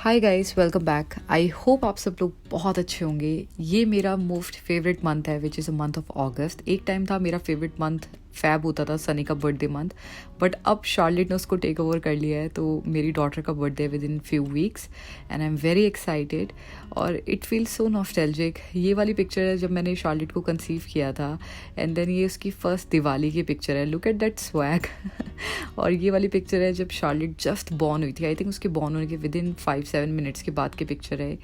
Hi guys, welcome back. I hope आप सब लोग बहुत अच्छे होंगे। ये मेरा मोस्ट फेवरेट मंथ है which is a month of अगस्त। एक टाइम था मेरा फेवरेट मंथ फैब होता था, सनी का बर्थडे मंथ, बट अब शार्लेट ने उसको टेक ओवर कर लिया है। तो मेरी डॉटर का birthday with in few weeks and I am very excited और इट फील्स सो नॉस्टैल्जिक। ये वाली पिक्चर है जब मैंने शार्लेट को कंसीव किया था एंड देन ये उसकी फर्स्ट दिवाली की पिक्चर है। Look at that swag. और ये वाली पिक्चर है जब शार्लेट जस्ट बॉर्न हुई थी। आई थिंक उसके बॉर्न होने के विद इन 5-7 मिनट्स के बाद की पिक्चर है।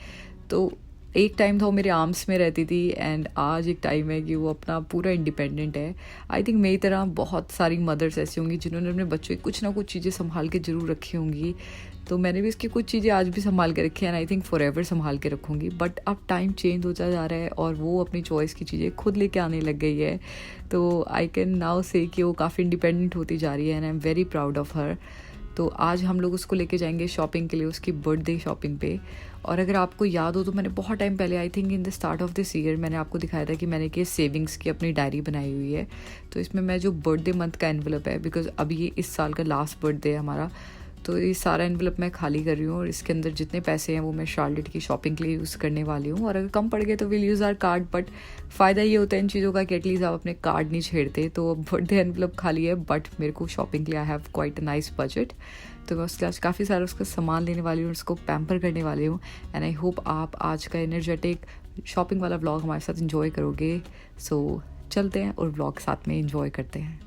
तो एक टाइम था वो मेरे आर्म्स में रहती थी एंड आज एक टाइम है कि वो अपना पूरा इंडिपेंडेंट है। आई थिंक मेरी तरह बहुत सारी मदर्स ऐसी होंगी जिन्होंने अपने बच्चों की कुछ ना कुछ चीज़ें संभाल के ज़रूर रखी होंगी। तो मैंने भी इसकी कुछ चीज़ें आज भी संभाल के रखी हैं and I think for ever संभाल के रखूँगी। बट अब टाइम चेंज होता जा रहा है और वो अपनी चॉइस की चीज़ें खुद लेके आने लग गई है। तो आई कैन नाउ से कि वो काफ़ी इंडिपेंडेंट होती जा रही है and I am very proud of her. तो आज हम लोग उसको लेके जाएंगे शॉपिंग के लिए, उसकी बर्थडे शॉपिंग पे। और अगर आपको याद हो तो मैंने बहुत टाइम पहले, I think in the start of this year, मैंने आपको दिखाया था कि मैंने कि सेविंग्स की अपनी डायरी बनाई हुई है। तो इसमें मैं जो बर्थडे मंथ का एनवलप है, बिकॉज अभी ये इस साल का लास्ट बर्थडे है हमारा, तो ये सारा एनवलप मैं खाली कर रही हूँ और इसके अंदर जितने पैसे हैं वो मैं शार्लेट की शॉपिंग के लिए यूज़ करने वाली हूँ। और अगर कम पड़ गए तो will use our card, but फ़ायदा ये होता है इन चीज़ों का कि एटलीस्ट आप अपने कार्ड नहीं छेड़ते। तो अब बर्थडे एनवलप खाली है बट मेरे को शॉपिंग के लिए I have quite a nice budget. तो मैं उसके आज काफ़ी सारा उसका सामान लेने वाली हूँ, उसको पैम्पर करने वाली हूँ एंड आई होप आप आज का एनर्जेटिक शॉपिंग वाला व्लॉग हमारे साथ इंजॉय करोगे। सो चलते हैं और व्लॉग साथ में इंजॉय करते हैं।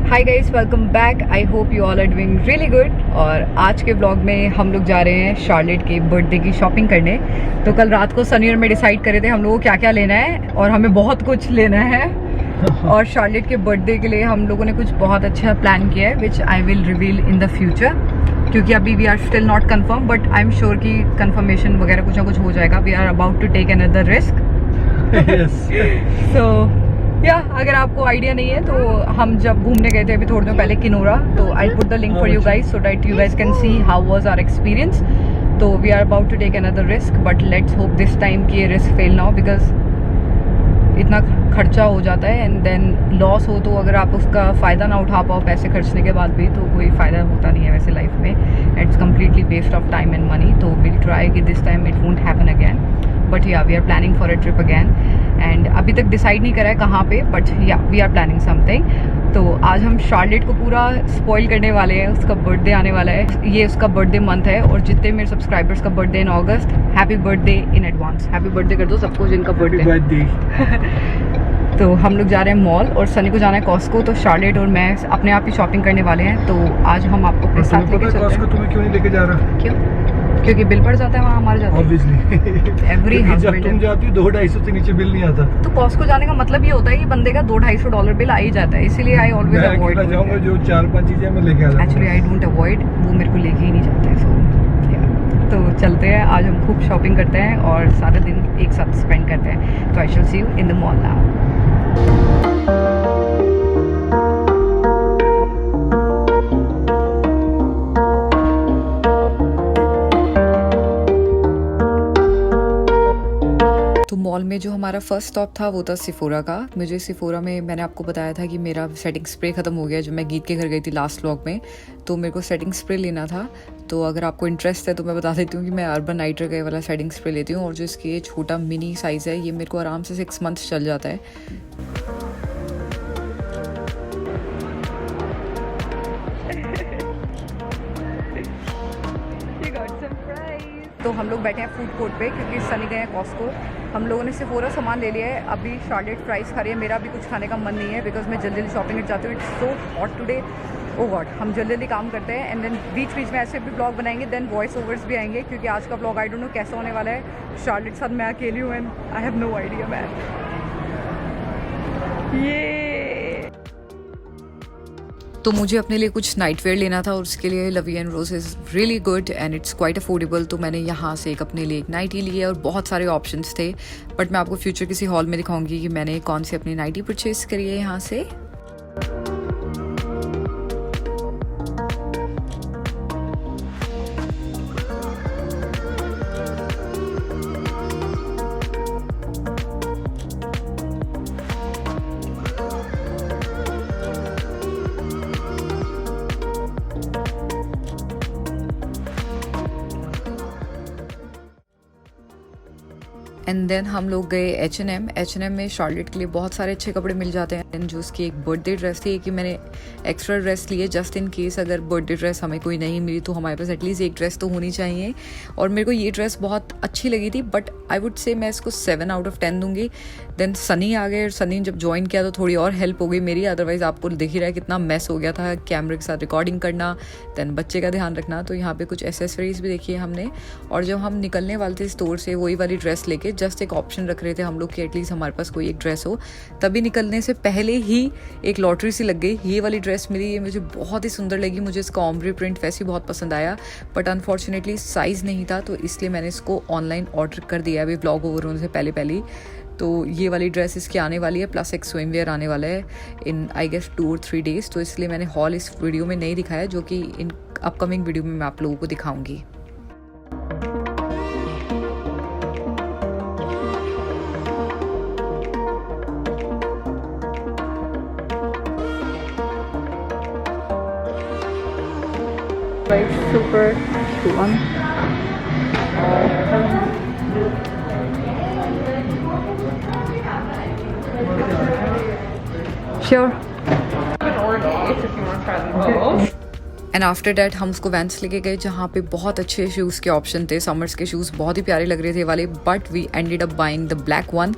Hi guys, welcome back. I hope you all are doing really good. और आज के ब्लॉग में हम लोग जा रहे हैं शार्लेट के बर्थडे की शॉपिंग करने। तो कल रात को सनी और मैं डिसाइड करे थे हम लोगों को क्या क्या लेना है और हमें बहुत कुछ लेना है। और शार्लेट के बर्थडे के लिए हम लोगों ने कुछ बहुत अच्छा प्लान किया है which I will reveal in the future, क्योंकि अभी we are still not confirm but I am sure कि कन्फर्मेशन वगैरह कुछ ना कुछ हो जाएगा। We are about to take another risk. So या अगर आपको आइडिया नहीं है तो हम जब घूमने गए थे अभी थोड़ी देर पहले किनोरा, तो I put the link for you guys so that you guys can see how was our experience. तो we are about to take another risk but let's hope this time कि ये रिस्क फेल ना हो, because इतना खर्चा हो जाता है एंड देन लॉस हो तो अगर आप उसका फ़ायदा ना उठा पाओ पैसे खर्चने के बाद भी तो कोई फ़ायदा होता नहीं है वैसे लाइफ में। It's completely waste of time and money. तो विल ट्राई कि this time it won't happen again, but yeah we are planning for a trip again and अभी तक डिसाइड नहीं करा है कहाँ पे, but yeah we are planning something. तो आज हम शार्लेट को पूरा स्पॉइल करने वाले हैं। उसका बर्थडे आने वाला है, ये उसका बर्थडे मंथ है और जितने मेरे सब्सक्राइबर्स का birthday in August, happy birthday in advance. Happy birthday कर दो सबको जिनका बर्थडे। तो हम लोग जा रहे हैं मॉल और सनी को जाना है कॉस्को। तो शार्लेट और मैं अपने आप ही शॉपिंग करने वाले हैं। तो आज हम आपको अपने साथ लेके चलते हैं। तुम्हें क्यों नहीं लेके जा रहा? क्यों? क्योंकि बिल पड़ जाता है वहाँ हमारे जाते हैं। Obviously। एवरी जब तुम जाती हो 200-250 से नीचे बिल नहीं आता। तो कॉस्को जाने का मतलब ये होता है कि बंदे का $200-250 बिल आ ही जाता है, इसीलिए आई ऑलवेज अवॉइड जाऊंगा। जो 4-5 चीजें मैं लेके आ जाऊंगा। एक्चुअली आई डोंट अवॉइड, वो मेरे को लेके ही नहीं जाते। सो तो चलते हैं, आज हम खूब शॉपिंग करते हैं और सारा दिन एक साथ स्पेंड करते हैं। तो I shall see you in the mall now. तो मॉल में जो हमारा फर्स्ट स्टॉप था वो था सिफोरा का। मुझे सिफोरा में मैंने आपको बताया था कि मेरा सेटिंग स्प्रे ख़त्म हो गया जब मैं गीत के घर गई थी लास्ट व्लॉग में, तो मेरे को सेटिंग स्प्रे लेना था। तो अगर आपको इंटरेस्ट है तो मैं बता देती हूँ कि मैं अर्बन नाइटर का वाला सेटिंग स्प्रे लेती हूँ और जो इसकी छोटा मिनी साइज़ है ये मेरे को आराम से 6 मंथ्स चल जाता है। तो हम लोग बैठे हैं फूड कोर्ट पे क्योंकि सनी गए हैं कॉस्को। हम लोगों ने सिर्फ पूरा सामान ले लिया है। अभी शार्लेट फ्राइज़ खा रही है, मेरा भी कुछ खाने का मन नहीं है बिकॉज मैं जल्दी जल्दी शॉपिंग कर जाती हूँ। It's so hot today, oh God. हम जल्दी जल्दी काम करते हैं एंड देन बीच बीच में ऐसे भी ब्लॉग बनाएंगे, देन वॉइस ओवर्स भी आएंगे क्योंकि आज का ब्लॉग आई डोंट नो कैसा होने वाला है। शार्लेट साथ मैं अकेली हूँ and I have no idea man. ये तो मुझे अपने लिए कुछ नाइट वेयर लेना था और उसके लिए लवी and rose is really good and it's quite affordable. तो मैंने यहाँ से एक अपने लिए एक नाइटी ली है और बहुत सारे ऑप्शंस थे, बट मैं आपको फ्यूचर किसी हॉल में दिखाऊंगी कि मैंने कौन सी अपनी नाइटी परचेज करी है यहाँ से। एंड देन हम लोग गए H&M में शार्लेट के लिए बहुत सारे अच्छे कपड़े मिल जाते हैं। जो उसकी एक बर्थडे ड्रेस थी कि मैंने एक्स्ट्रा ड्रेस लिए जस्ट इन केस अगर बर्थडे ड्रेस हमें कोई नहीं मिली तो हमारे पास एटलीस्ट एक ड्रेस तो होनी चाहिए। और मेरे को ये ड्रेस बहुत अच्छी लगी थी, बट आई वुड से मैं इसको 7 आउट ऑफ 10 दूंगी। देन सनी आ गए और सनी जब ज्वाइन किया तो थोड़ी और हेल्प हो गई मेरी, अदरवाइज़ आपको दिख ही रहा है कितना मैस हो गया था कैमरे के साथ रिकॉर्डिंग करना, देन बच्चे का ध्यान रखना। तो यहाँ पे कुछ एसेसरीज भी देखी है हमने। और जब हम निकलने वाले थे स्टोर से वही वाली ड्रेस लेके, जस्ट एक ऑप्शन रख रहे थे हम लोग कि एटलीस्ट हमारे पास कोई एक ड्रेस हो, तभी निकलने से पहले ही एक लॉटरी सी लग गई। ये वाली ड्रेस मिली, ये मुझे बहुत ही सुंदर लगी, मुझे इसका ऑम्ब्रे प्रिंट वैसे ही बहुत पसंद आया, बट अनफॉर्चुनेटली साइज़ नहीं था, तो इसलिए मैंने इसको ऑनलाइन ऑर्डर कर दिया अभी ब्लॉग ओवर होने से पहले। तो ये वाली ड्रेस इसकी आने वाली है, प्लस एक स्विम वेयर आने वाला है इन आई गेस 2 और 3 डेज़। तो इसलिए मैंने हॉल इस वीडियो में नहीं दिखाया, जो कि इन अपकमिंग वीडियो में मैं आप लोगों को दिखाऊंगी। Super cute one. Sure. And after that हम उसको वैंस लेके गए जहाँ पे बहुत अच्छे शूज़ के ऑप्शन थे। समर्स के शूज़ बहुत ही प्यारे लग रहे थे वाले, but we ended up buying the black one.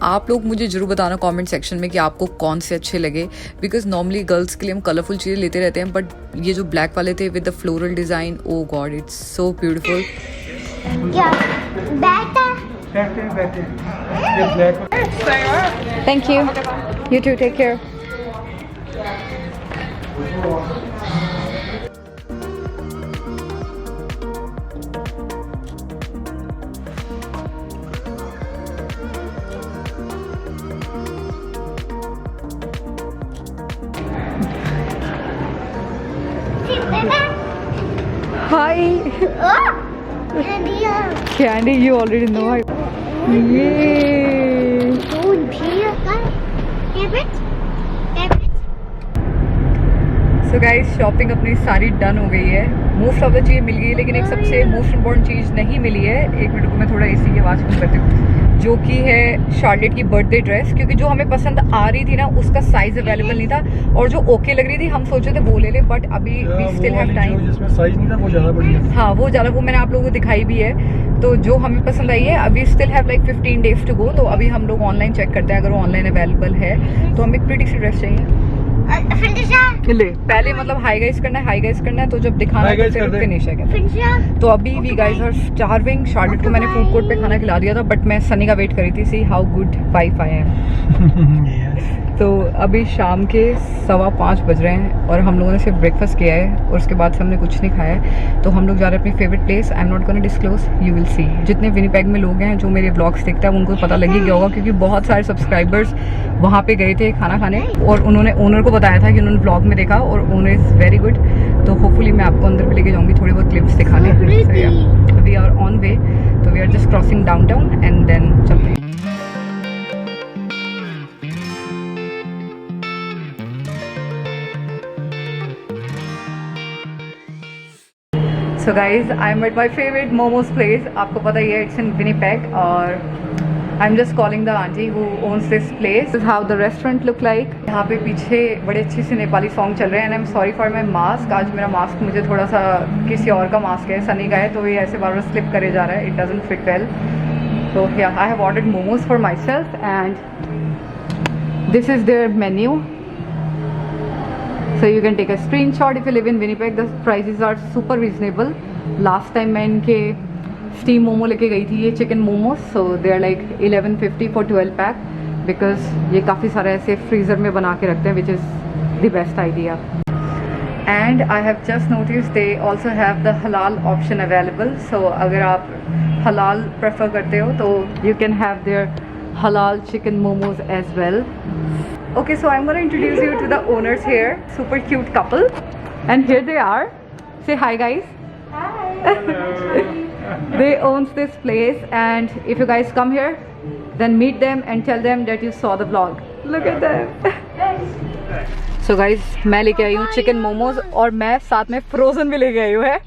आप लोग मुझे जरूर बताना कमेंट सेक्शन में कि आपको कौन से अच्छे लगे, बिकॉज नॉर्मली गर्ल्स के लिए हम कलरफुल चीज़ें लेते रहते हैं, बट ये जो ब्लैक वाले थे with the floral design, oh God it's so beautiful. Thank you, you too take care. Hi. Oh, Candy, you already know. Yay. oh dear. Rabbit. So guys shopping अपनी सारी डन हो गई है, most of the चीज़ मिल गई है, लेकिन एक सबसे मोस्ट इम्पॉर्टेंट चीज़ नहीं मिली है। एक मिनट को मैं थोड़ा एसी की आवाज़ कम करती हूँ, जो कि है शार्लेट की बर्थडे ड्रेस, क्योंकि जो हमें पसंद आ रही थी ना उसका साइज अवेलेबल नहीं था, और जो ओके लग रही थी हम सोचे थे वो ले ले, बट अभी वी स्टिल हैव टाइम। जिसमें साइज नहीं था वो ज़्यादा बढ़िया। हाँ वो ज़्यादा, वो मैंने आप लोगों को दिखाई भी है। तो जो हमें पसंद आई है, अभी still have like 15 days to go, तो अभी हम लोग ऑनलाइन चेक करते हैं, अगर वो ऑनलाइन अवेलेबल है तो हमें एक प्रीटी सी ड्रेस चाहिए। ले पहले मतलब हाई गाइस करना है, तो जब दिखाना है तो फिर फिनिश है। तो अभी we guys are starving. Charlotte को मैंने फूड कोर्ट पे खाना खिला दिया था, बट मैं सनी का वेट कर रही थी, सी हाउ गुड वाइफ आई है। तो अभी शाम के 5:15 बज रहे हैं और हम लोगों ने सिर्फ ब्रेकफास्ट किया है और उसके बाद से हमने कुछ नहीं खाया है। तो हम लोग जा रहे हैं अपनी favourite place. I am not gonna disclose, you will see. जितने विनीपेग में लोग हैं जो मेरे ब्लॉग्स देखते हैं उनको पता लग ही गया होगा, क्योंकि बहुत सारे सब्सक्राइबर्स वहाँ पे गए थे खाना खाने और उन्होंने ओनर को बताया था कि उन्होंने ब्लॉग में देखा, और ओनर इज़ वेरी गुड। तो होपफुली मैं आपको अंदर भी लेके जाऊँगी थोड़ी बहुत क्लिप्स दिखाने। वी आर ऑन वे, तो we are just crossing downtown and then चलते हैं। So guys I am at my favourite momos place. आपको पता ही है, इट्स इन विनीपेग, और I am just calling the aunty who owns this place. How the restaurant look like. यहाँ पे पीछे बड़े अच्छे से नेपाली सॉन्ग चल रहे हैं। And I am sorry for my mask, आज मेरा मास्क मुझे थोड़ा सा किसी और का मास्क है, सनी का है, तो ये ऐसे बार बार स्लिप करे जा रहा है, it doesn't fit well. So yeah, I have ordered momos for myself and this is their menu. So you can take a screenshot if you live in Winnipeg. The prices are super reasonable. Last time मैं इनके steam momo लेके गई थी, ये chicken momos. So they are like 1150 for 12 pack because ये काफ़ी सारे ऐसे freezer में बना के रखते हैं, which is the best idea. And I have just noticed they also have the halal option available. So अगर आप halal prefer करते हो तो you can have their halal chicken momos as well. Okay, so I'm going to introduce you to the owners here. Super cute couple. And here they are. Say hi guys. Hi. They owns this place, and if you guys come here, then meet them and tell them that you saw the vlog. Look at them. So guys, मैं लेके आई हूँ chicken momos और मैं साथ में frozen भी लेके आई हूँ है।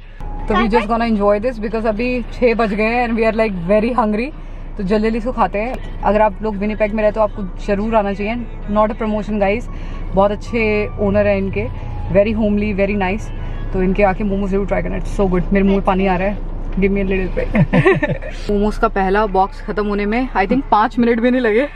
तो we just gonna enjoy this because अभी 6 बज गए हैं and we are like very hungry. तो जल्दी जल्दी इसको खाते हैं। अगर आप लोग विनिपेग में रहते हो आपको ज़रूर आना चाहिए। नॉट अ प्रमोशन गाइज, बहुत अच्छे ओनर है इनके, वेरी होमली, वेरी नाइस। तो इनके आके मोमोज जरूर ट्राई करना, इट्स सो गुड। मेरे मुंह में पानी आ रहा है, गिव मी अ लिटिल पे। मोमोज का पहला बॉक्स खत्म होने में आई थिंक 5 मिनट भी नहीं लगे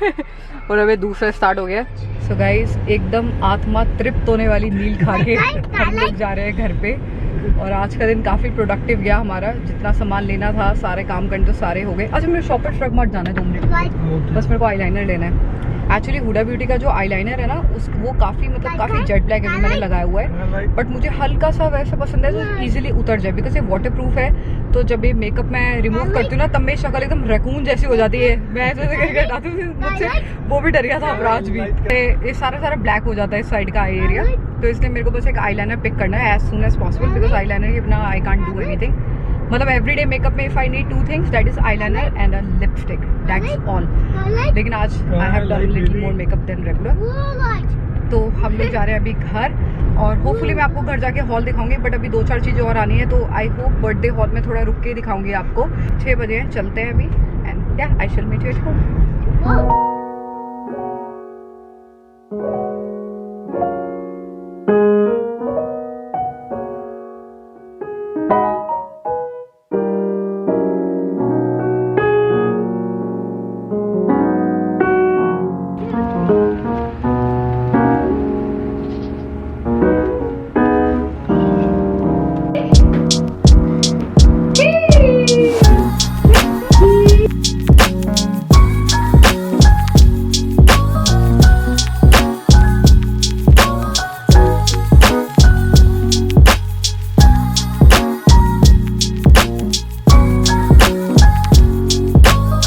और अभी दूसरा स्टार्ट हो गया। सो गाइज एकदम आत्मा तृप्त होने वाली मील खा के हम लोग जा रहे हैं घर पे। और आज का दिन काफ़ी प्रोडक्टिव गया हमारा, जितना सामान लेना था सारे काम करने तो सारे हो गए। अच्छा मेरे शॉपर ट्रक मार्ट जाना है 2 मिनट, बस मेरे को आईलाइनर लेना है। एक्चुअली हुडा ब्यूटी का जो आईलाइनर है ना वो काफ़ी मतलब काफ़ी जेट ब्लैक है, मैंने लगाया हुआ है, बट मुझे हल्का सा वैसा पसंद है जो इजीली उतर जाए, बिकॉज ये वाटर प्रूफ है। तो जब ये मेकअप मैं रिमूव करती हूँ ना तब मेरी शक्ल एकदम रैकून जैसी हो जाती है, मैं ऐसे करके हटाती हूँ, मुझसे वो भी डर गया था अवराज भी। ये सारा ब्लैक हो जाता है इस साइड का आई एरिया, तो इसलिए मेरे को बस एक आईलाइनर पिक करना है as soon as possible, because eyeliner के बिना आई कांट डू एनीथिंग। मतलब एवरीडे मेकअप में if I need 2 things, that is eyeliner and a lipstick, that's all. लेकिन आज I have done little more makeup than regular. तो हम लोग जा रहे हैं अभी घर, और होपफुली मैं आपको घर जाके हॉल दिखाऊंगी, बट अभी 2-4 चीज़ें और आनी है, तो आई होप बर्थडे हॉल में थोड़ा रुक के दिखाऊंगी आपको। 6 बजे चलते हैं अभी, एंड या I shall meet you at home.